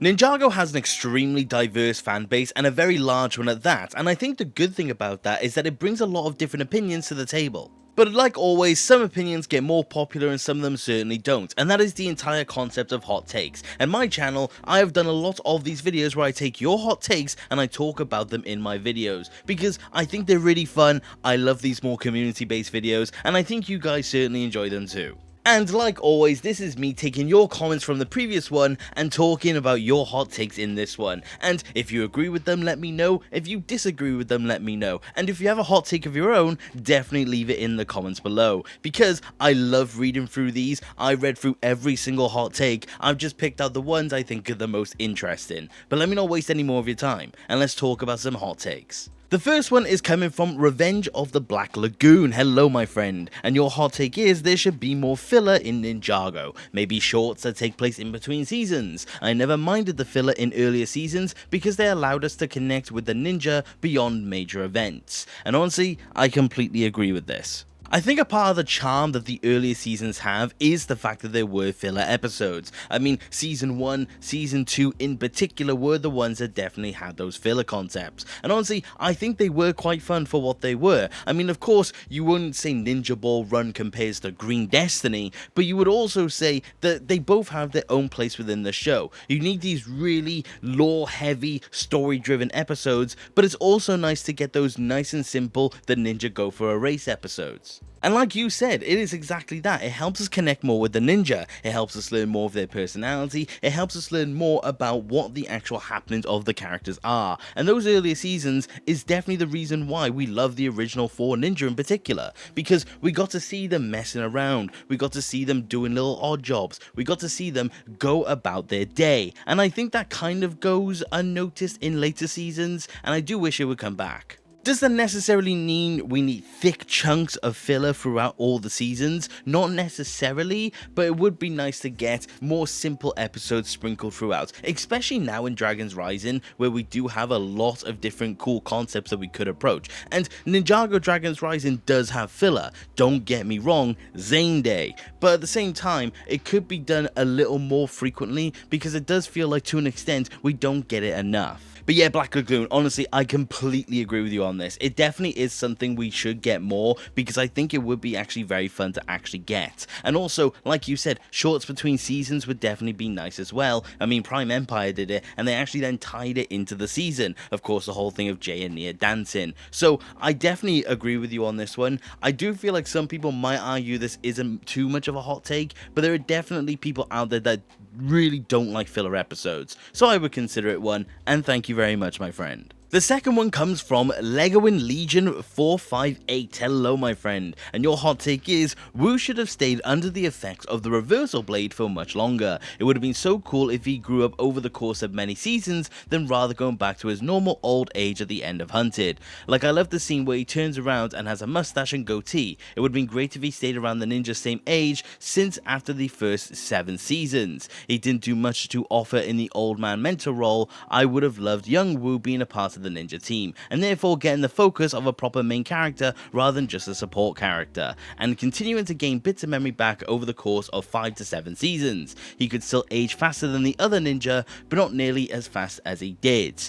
Ninjago has an extremely diverse fan base and a very large one at that, and I think the good thing about that is that it brings a lot of different opinions to the table. But like always, some opinions get more popular and some of them certainly don't, and that is the entire concept of hot takes. And my channel, I have done a lot of these videos where I take your hot takes and I talk about them in my videos, because I think they're really fun, I love these more community based videos, and I think you guys certainly enjoy them too. And like always, this is me taking your comments from the previous one and talking about your hot takes in this one. And if you agree with them, let me know. If you disagree with them, let me know. And if you have a hot take of your own, definitely leave it in the comments below. Because I love reading through these. I read through every single hot take. I've just picked out the ones I think are the most interesting. But let me not waste any more of your time, and let's talk about some hot takes. The first one is coming from Revenge of the Black Lagoon. Hello my friend, and your hot take is there should be more filler in Ninjago, maybe shorts that take place in between seasons. I never minded the filler in earlier seasons because they allowed us to connect with the ninja beyond major events, and honestly I completely agree with this. I think a part of the charm that the earlier seasons have is the fact that there were filler episodes. I mean, season 1, season 2 in particular were the ones that definitely had those filler concepts. And honestly, I think they were quite fun for what they were. I mean, of course, you wouldn't say Ninja Ball Run compares to Green Destiny, but you would also say that they both have their own place within the show. You need these really lore-heavy, story-driven episodes, but it's also nice to get those nice and simple The Ninja Go for a Race episodes. And like you said, it is exactly that. It helps us connect more with the ninja, it helps us learn more of their personality, it helps us learn more about what the actual happenings of the characters are. And those earlier seasons is definitely the reason why we love the original 4 Ninja in particular, because we got to see them messing around, we got to see them doing little odd jobs, we got to see them go about their day. And I think that kind of goes unnoticed in later seasons, and I do wish it would come back. Does that necessarily mean we need thick chunks of filler throughout all the seasons? Not necessarily, but it would be nice to get more simple episodes sprinkled throughout, especially now in Dragon's Rising, where we do have a lot of different cool concepts that we could approach. And Ninjago Dragon's Rising does have filler, don't get me wrong, Zane Day, but at the same time, it could be done a little more frequently because it does feel like to an extent we don't get it enough. But yeah, Black Lagoon, honestly, I completely agree with you on this. It definitely is something we should get more, because I think it would be actually very fun to actually get. And also, like you said, shorts between seasons would definitely be nice as well. I mean, Prime Empire did it, and they actually then tied it into the season. Of course, the whole thing of Jay and Nia dancing. So, I definitely agree with you on this one. I do feel like some people might argue this isn't too much of a hot take, but there are definitely people out there that really don't like filler episodes. So I would consider it one, and thank you very much, my friend. The second one comes from Legoin Legion 458. Hello my friend, and your hot take is Wu should have stayed under the effects of the reversal blade for much longer. It would have been so cool if he grew up over the course of many seasons than rather going back to his normal old age at the end of Hunted. Like, I love the scene where he turns around and has a mustache and goatee. It would have been great if he stayed around the ninja's same age since after the first 7 seasons. He didn't do much to offer in the old man mentor role. I would have loved young Wu being a part of the ninja team, and therefore getting the focus of a proper main character rather than just a support character, and continuing to gain bits of memory back over the course of 5 to 7 seasons. He could still age faster than the other ninja, but not nearly as fast as he did.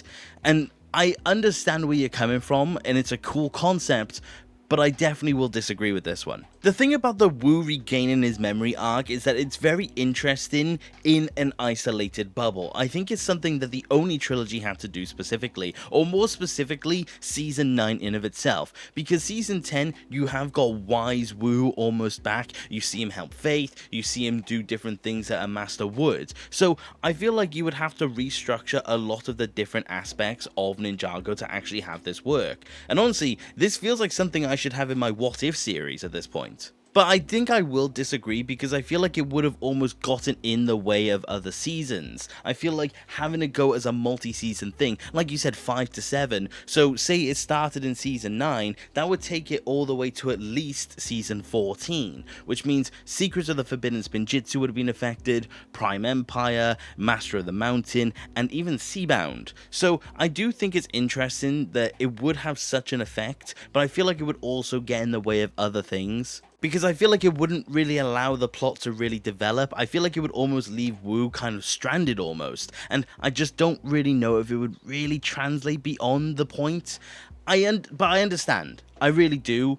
And I understand where you're coming from, and it's a cool concept, but I definitely will disagree with this one. The thing about the Wu regaining his memory arc is that it's very interesting in an isolated bubble. I think it's something that the Oni trilogy had to do specifically, or more specifically, Season 9 in of itself, because Season 10, you have got wise Wu almost back, you see him help Faith, you see him do different things that a master would. So I feel like you would have to restructure a lot of the different aspects of Ninjago to actually have this work. And honestly, this feels like something I should have in my What If series at this point. But I think I will disagree, because I feel like it would have almost gotten in the way of other seasons. I feel like having to go as a multi-season thing, like you said, 5 to 7, so say it started in Season 9, that would take it all the way to at least Season 14, which means Secrets of the Forbidden Spinjitzu would have been affected, Prime Empire, Master of the Mountain, and even Seabound. So I do think it's interesting that it would have such an effect, but I feel like it would also get in the way of other things. because I feel like it wouldn't really allow the plot to really develop. I feel like it would almost leave Wu kind of stranded almost, and I just don't really know if it would really translate beyond the point. But I understand, I really do,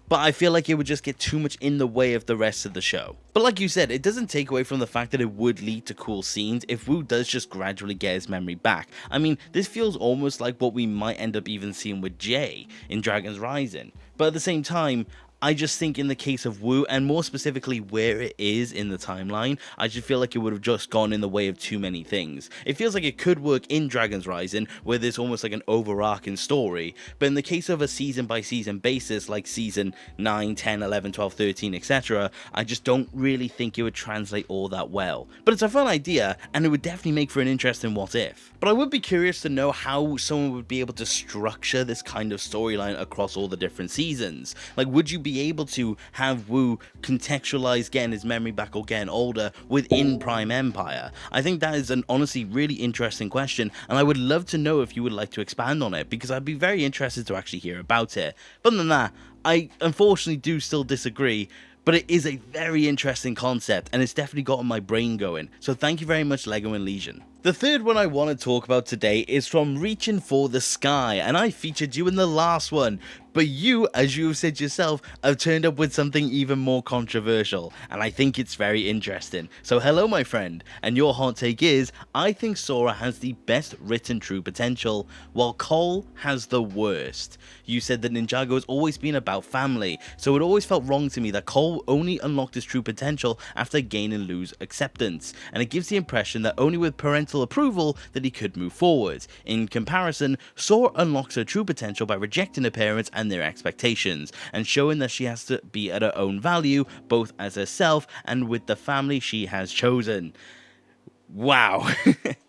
but I feel like it would just get too much in the way of the rest of the show. But like you said, it doesn't take away from the fact that it would lead to cool scenes if Wu does just gradually get his memory back. I mean, this feels almost like what we might end up even seeing with Jay in Dragon's Rising. But at the same time, I just think in the case of Wu, and more specifically where it is in the timeline, I just feel like it would have just gone in the way of too many things. It feels like it could work in Dragon's Rising, where there's almost like an overarching story, but in the case of a season by season basis, like season 9, 10, 11, 12, 13, etc., I just don't really think it would translate all that well. But it's a fun idea, and it would definitely make for an interesting what if. But I would be curious to know how someone would be able to structure this kind of storyline across all the different seasons. Like, would you be able to have Wu contextualize getting his memory back or getting older within Prime Empire? I think that is an honestly really interesting question, and I would love to know if you would like to expand on it, because I'd be very interested to actually hear about it. But other than that, I unfortunately do still disagree, but it is a very interesting concept, and it's definitely gotten my brain going, so thank you very much, Lego and Legion. The third one I want to talk about today is from Reaching for the Sky, and I featured you in the last one, but you, as you have said yourself, have turned up with something even more controversial, and I think it's very interesting. So hello my friend, and your hot take is, I think Sora has the best written true potential, while Cole has the worst. You said that Ninjago has always been about family, so it always felt wrong to me that Cole only unlocked his true potential after gaining Lou's acceptance, and it gives the impression that only with parental approval that he could move forward. In comparison, Sora unlocks her true potential by rejecting her parents and their expectations, and showing that she has to be at her own value, both as herself and with the family she has chosen. Wow.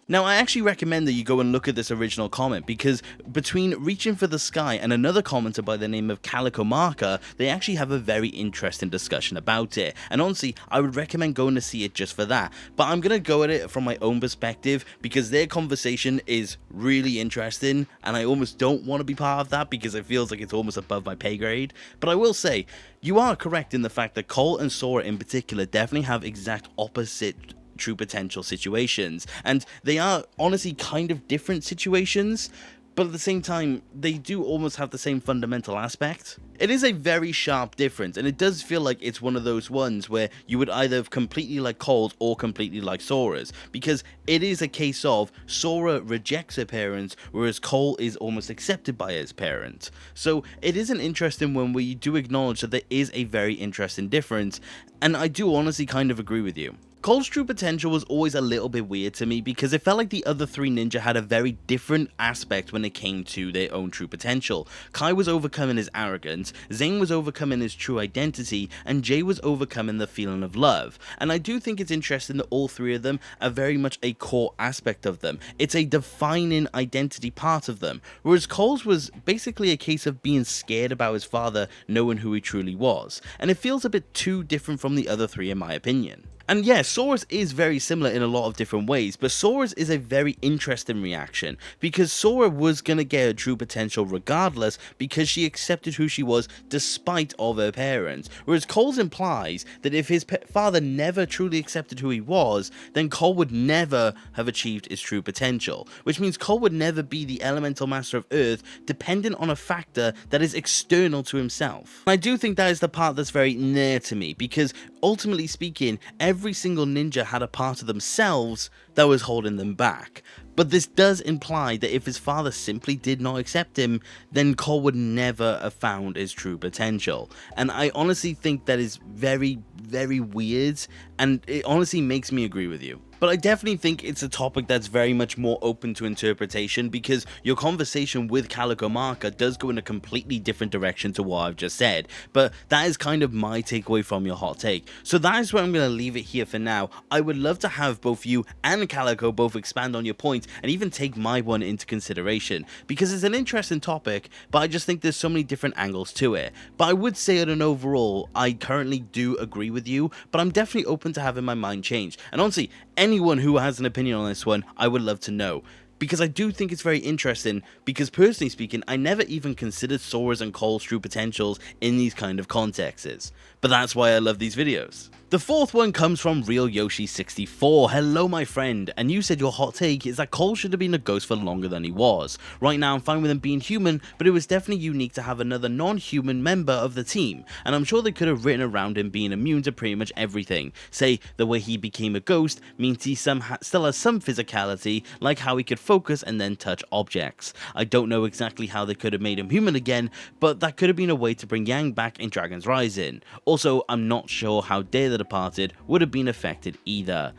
Now, I actually recommend that you go and look at this original comment, because between Reaching for the Sky and another commenter by the name of Calico Marker, they actually have a very interesting discussion about it. And honestly, I would recommend going to see it just for that. But I'm going to go at it from my own perspective, because their conversation is really interesting, and I almost don't want to be part of that because it feels like it's almost above my pay grade. But I will say, you are correct in the fact that Cole and Sora in particular definitely have exact opposite true potential situations, and they are honestly kind of different situations, but at the same time they do almost have the same fundamental aspect. It is a very sharp difference, and it does feel like it's one of those ones where you would either have completely like Cole's or completely like Sora's, because it is a case of Sora rejects her parents, whereas Cole is almost accepted by his parents. So it is an interesting one where you do acknowledge that there is a very interesting difference, and I do honestly kind of agree with you. Cole's true potential was always a little bit weird to me, because it felt like the other three ninja had a very different aspect when it came to their own true potential. Kai was overcoming his arrogance, Zane was overcoming his true identity, and Jay was overcoming the feeling of love. And I do think it's interesting that all three of them are very much a core aspect of them. It's a defining identity part of them, whereas Cole's was basically a case of being scared about his father knowing who he truly was, and it feels a bit too different from the other three in my opinion. And yeah, Sora's is very similar in a lot of different ways, but Sora's is a very interesting reaction, because Sora was gonna get her true potential regardless, because she accepted who she was despite of her parents, whereas Cole's implies that if his father never truly accepted who he was, then Cole would never have achieved his true potential, which means Cole would never be the elemental master of Earth, dependent on a factor that is external to himself. I do think that is the part that's very near to me, because ultimately speaking, every single ninja had a part of themselves that was holding them back. But this does imply that if his father simply did not accept him, then Cole would never have found his true potential. And I honestly think that is very, very weird, and it honestly makes me agree with you. But I definitely think it's a topic that's very much more open to interpretation, because your conversation with Calico Marker does go in a completely different direction to what I've just said. But that is kind of my takeaway from your hot take. So that is where I'm going to leave it here for now. I would love to have both you and Calico both expand on your points and even take my one into consideration, because it's an interesting topic, but I just think there's so many different angles to it. But I would say at an overall, I currently do agree with you, but I'm definitely open to having my mind changed. And honestly, anyone who has an opinion on this one, I would love to know. because I do think it's very interesting, because personally speaking, I never even considered Sora's and Cole's true potentials in these kind of contexts, but that's why I love these videos. The fourth one comes from Real Yoshi 64. Hello my friend, and you said your hot take is that Cole should have been a ghost for longer than he was. Right now I'm fine with him being human, but it was definitely unique to have another non-human member of the team, and I'm sure they could have written around him being immune to pretty much everything. Say the way he became a ghost means he still has some physicality, like how he could focus and then touch objects. I don't know exactly how they could have made him human again, but that could have been a way to bring Yang back in Dragon's Rising. Also, I'm not sure how Day the Departed would have been affected either.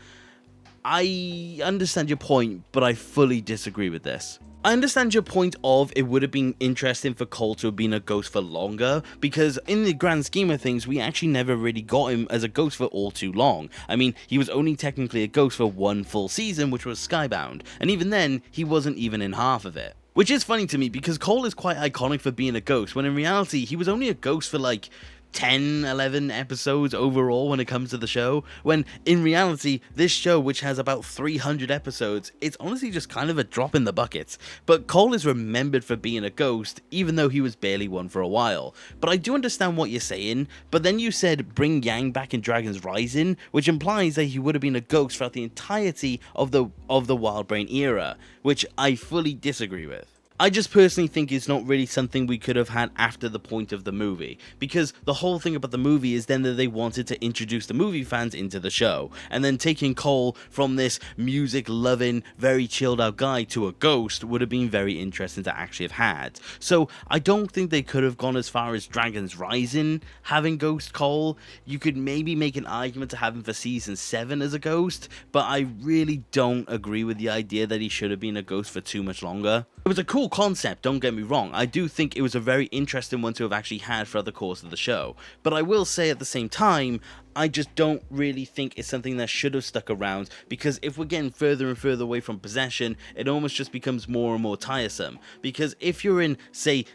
I understand your point, but I fully disagree with this. I understand your point of it would have been interesting for Cole to have been a ghost for longer, because in the grand scheme of things, we actually never really got him as a ghost for all too long. I mean, he was only technically a ghost for one full season, which was Skybound, and even then, he wasn't even in half of it. Which is funny to me, because Cole is quite iconic for being a ghost, when in reality, he was only a ghost for like 10, 11 episodes overall when it comes to the show, when in reality, this show, which has about 300 episodes, it's honestly just kind of a drop in the bucket. But Cole is remembered for being a ghost, even though he was barely one for a while. But I do understand what you're saying, but then you said bring Yang back in Dragon's Rising, which implies that he would have been a ghost throughout the entirety of the Wild Brain era, which I fully disagree with. I just personally think it's not really something we could have had after the point of the movie, because the whole thing about the movie is then that they wanted to introduce the movie fans into the show, and then taking Cole from this music-loving, very chilled-out guy to a ghost would have been very interesting to actually have had. So I don't think they could have gone as far as Dragon's Rising having Ghost Cole. You could maybe make an argument to have him for Season 7 as a ghost, but I really don't agree with the idea that he should have been a ghost for too much longer. It was a cool concept, don't get me wrong. I do think it was a very interesting one to have actually had throughout the course of the show, but I will say at the same time, I just don't really think it's something that should have stuck around, because if we're getting further and further away from possession, it almost just becomes more and more tiresome. Because if you're in, say,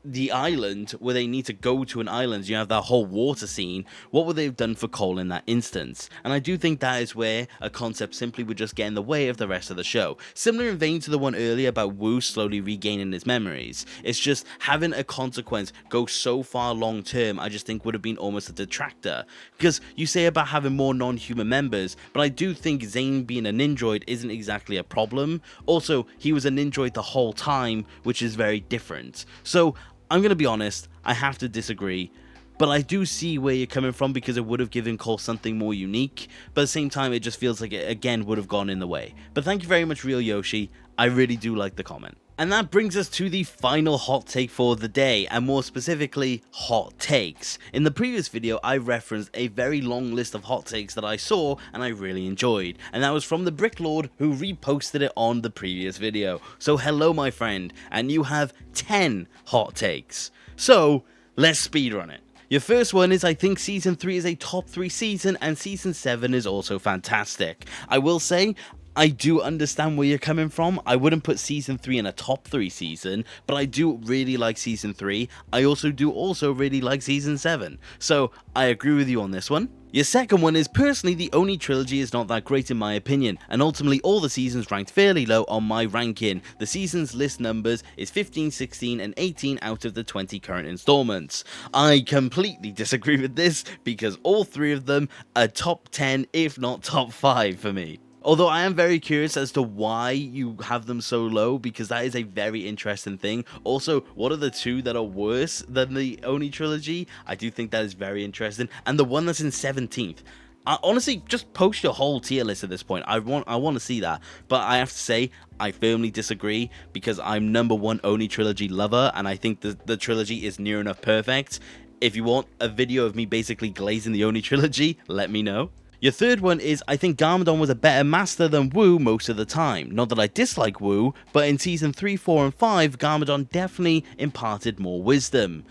the island, where they need to go to an island, you have that whole water scene, what would they have done for Cole in that instance? And I do think that is where a concept simply would just get in the way of the rest of the show. Similar in vein to the one earlier about Wu slowly regaining his memories. It's just having a consequence go so far long term, I just think would have been almost a detractor. Because you say about having more non-human members, but I do think Zane being a ninjoid isn't exactly a problem. Also, he was a ninjoid the whole time, which is very different. So I'm going to be honest, I have to disagree, but I do see where you're coming from, because it would have given Cole something more unique, but at the same time, it just feels like it again would have gone in the way. But thank you very much, Real Yoshi. I really do like the comment. And that brings us to the final hot take for the day, and more specifically, hot takes. In the previous video, I referenced a very long list of hot takes that I saw and I really enjoyed, and that was from the Bricklord, who reposted it on the previous video. So hello my friend, and you have 10 hot takes. So let's speedrun it. Your first one is, I think Season 3 is a top 3 season, and Season 7 is also fantastic. I will say, I do understand where you're coming from. I wouldn't put Season 3 in a top 3 season, but I do really like Season 3. I also really like Season 7. So I agree with you on this one. Your second one is, personally, the Oni trilogy is not that great in my opinion, and ultimately all the seasons ranked fairly low on my ranking. The seasons list numbers is 15, 16, and 18 out of the 20 current installments. I completely disagree with this, because all 3 of them are top 10, if not top 5 for me. Although I am very curious as to why you have them so low, because that is a very interesting thing. Also, what are the 2 that are worse than the Oni trilogy? I do think that is very interesting. And the one that's in 17th. Honestly, just post your whole tier list at this point. I want to see that. But I have to say, I firmly disagree, because I'm #1 Oni trilogy lover, and I think the trilogy is near enough perfect. If you want a video of me basically glazing the Oni trilogy, let me know. Your third one is, I think Garmadon was a better master than Wu most of the time. Not that I dislike Wu, but in Season 3, 4, and 5, Garmadon definitely imparted more wisdom.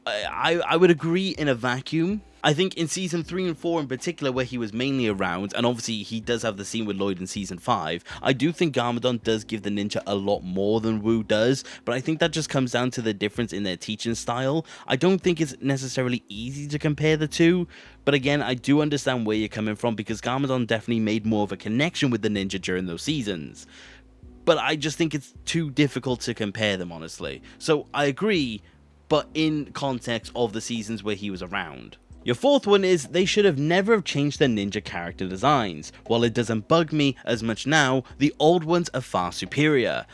I would agree in a vacuum. I think in Season 3 and 4 in particular, where he was mainly around, and obviously he does have the scene with Lloyd in Season 5, I do think Garmadon does give the ninja a lot more than Wu does, but I think that just comes down to the difference in their teaching style. I don't think it's necessarily easy to compare the 2, but again, I do understand where you're coming from, because Garmadon definitely made more of a connection with the ninja during those seasons. but I just think it's too difficult to compare them, honestly. So I agree, but in context of the seasons where he was around. Your fourth one is they should have never have changed their ninja character designs. While it doesn't bug me as much now, the old ones are far superior.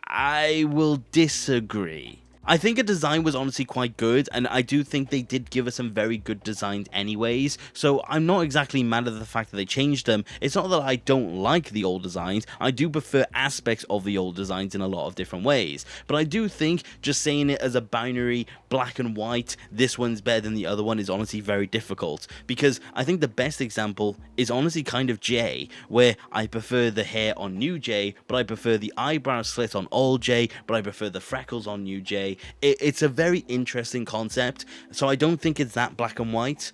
I will disagree. I think a design was honestly quite good, and I do think they did give us some very good designs anyways, so I'm not exactly mad at the fact that they changed them. It's not that I don't like the old designs, I do prefer aspects of the old designs in a lot of different ways, but I do think just saying it as a binary black and white, this one's better than the other one, is honestly very difficult, because I think the best example is honestly kind of Jay, where I prefer the hair on new Jay, but I prefer the eyebrow slit on old Jay, but I prefer the freckles on new Jay. It's a very interesting concept, so I don't think it's that black and white,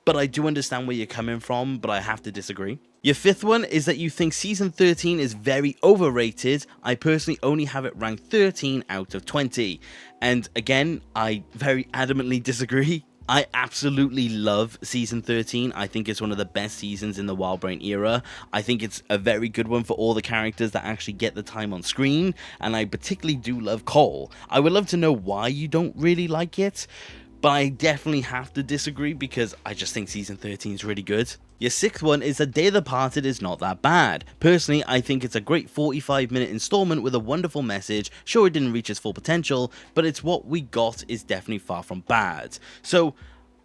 but I do understand where you're coming from, but I have to disagree. Your fifth one is that you think season 13 is very overrated. I personally only have it ranked 13 out of 20, and again, I very adamantly disagree. I absolutely love season 13. I think it's one of the best seasons in the Wild Brain era. I think it's a very good one for all the characters that actually get the time on screen, and I particularly do love Cole. I would love to know why you don't really like it, but I definitely have to disagree because I just think season 13 is really good. Your sixth one is that Day of the Departed is not that bad. Personally, I think it's a great 45-minute installment with a wonderful message. Sure, it didn't reach its full potential, but it's what we got is definitely far from bad. So,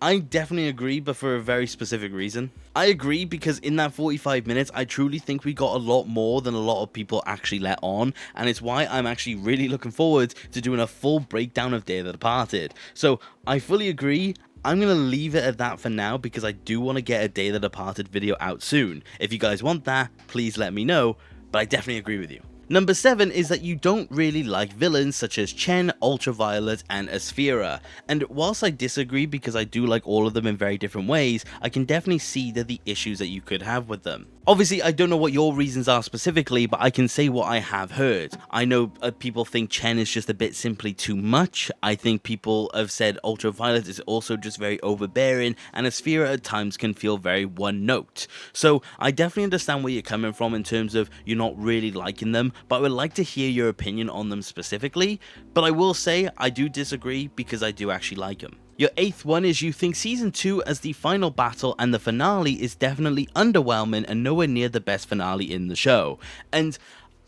I definitely agree, but for a very specific reason. I agree because in that 45 minutes, I truly think we got a lot more than a lot of people actually let on, and it's why I'm actually really looking forward to doing a full breakdown of Day of the Departed. So, I fully agree. I'm going to leave it at that for now because I do want to get a Day of the Departed video out soon. If you guys want that, please let me know, but I definitely agree with you. Number 7 is that you don't really like villains such as Chen, Ultraviolet, and Asphera, and whilst I disagree because I do like all of them in very different ways, I can definitely see the issues that you could have with them. Obviously, I don't know what your reasons are specifically, but I can say what I have heard. I know people think Chen is just a bit simply too much. I think people have said Ultraviolet is also just very overbearing, and Asphera at times can feel very one note. So I definitely understand where you're coming from in terms of you're not really liking them, but I would like to hear your opinion on them specifically. But I will say I do disagree because I do actually like them. Your 8th one is you think Season 2 as the final battle and the finale is definitely underwhelming and nowhere near the best finale in the show. And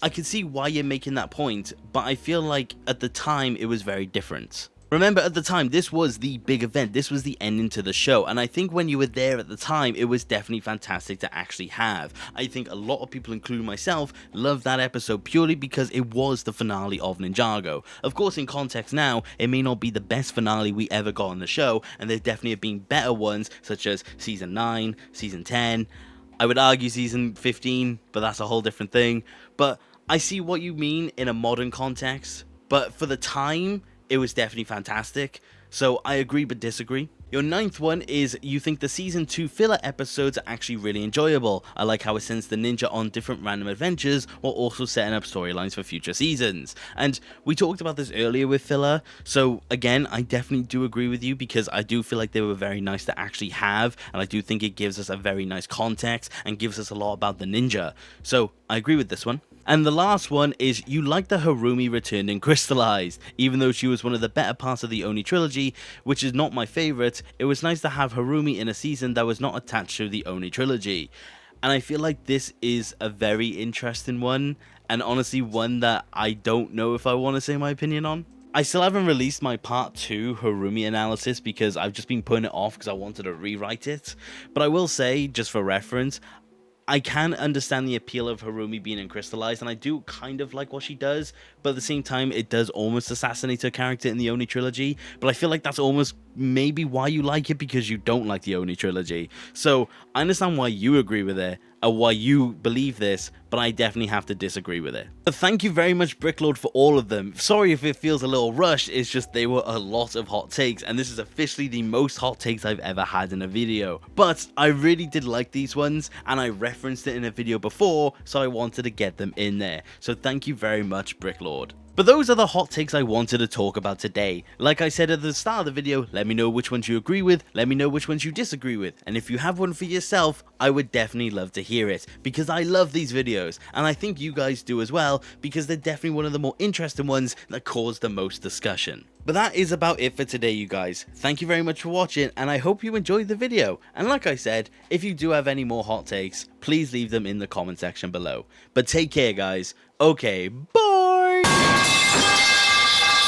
I can see why you're making that point, but I feel like at the time it was very different. Remember, at the time, this was the big event, this was the ending to the show, and I think when you were there at the time, it was definitely fantastic to actually have. I think a lot of people, including myself, loved that episode purely because it was the finale of Ninjago. Of course, in context now, it may not be the best finale we ever got on the show, and there definitely have been better ones, such as Season 9, Season 10, I would argue Season 15, but that's a whole different thing. But I see what you mean in a modern context, but for the time, it was definitely fantastic, so I agree but disagree. Your 9th one is you think the Season 2 filler episodes are actually really enjoyable. I like how it sends the ninja on different random adventures while also setting up storylines for future seasons. And we talked about this earlier with filler, so again, I definitely do agree with you because I do feel like they were very nice to actually have, and I do think it gives us a very nice context and gives us a lot about the ninja. So I agree with this one. And the last one is you like the Harumi returned and crystallized. Even though she was one of the better parts of the Oni trilogy, which is not my favourite, it was nice to have Harumi in a season that was not attached to the Oni trilogy. And I feel like this is a very interesting one, and honestly one that I don't know if I want to say my opinion on. I still haven't released my part 2 Harumi analysis because I've just been putting it off because I wanted to rewrite it. But I will say, just for reference, I can understand the appeal of Harumi being uncrystallized, and I do kind of like what she does, but at the same time, it does almost assassinate her character in the Oni trilogy, but I feel like that's almost maybe why you like it, because you don't like the Oni trilogy. So, I understand why you agree with it, or why you believe this, but I definitely have to disagree with it. But thank you very much, Bricklord, for all of them. Sorry if it feels a little rushed, it's just they were a lot of hot takes, and this is officially the most hot takes I've ever had in a video. But I really did like these ones, and I referenced it in a video before, so I wanted to get them in there. So thank you very much, Bricklord. But those are the hot takes I wanted to talk about today. Like I said at the start of the video, let me know which ones you agree with, let me know which ones you disagree with, and if you have one for yourself, I would definitely love to hear it, because I love these videos, and I think you guys do as well, because they're definitely one of the more interesting ones that cause the most discussion. But that is about it for today, you guys. Thank you very much for watching, and I hope you enjoyed the video. And like I said, if you do have any more hot takes, please leave them in the comment section below. But take care, guys. Okay, bye!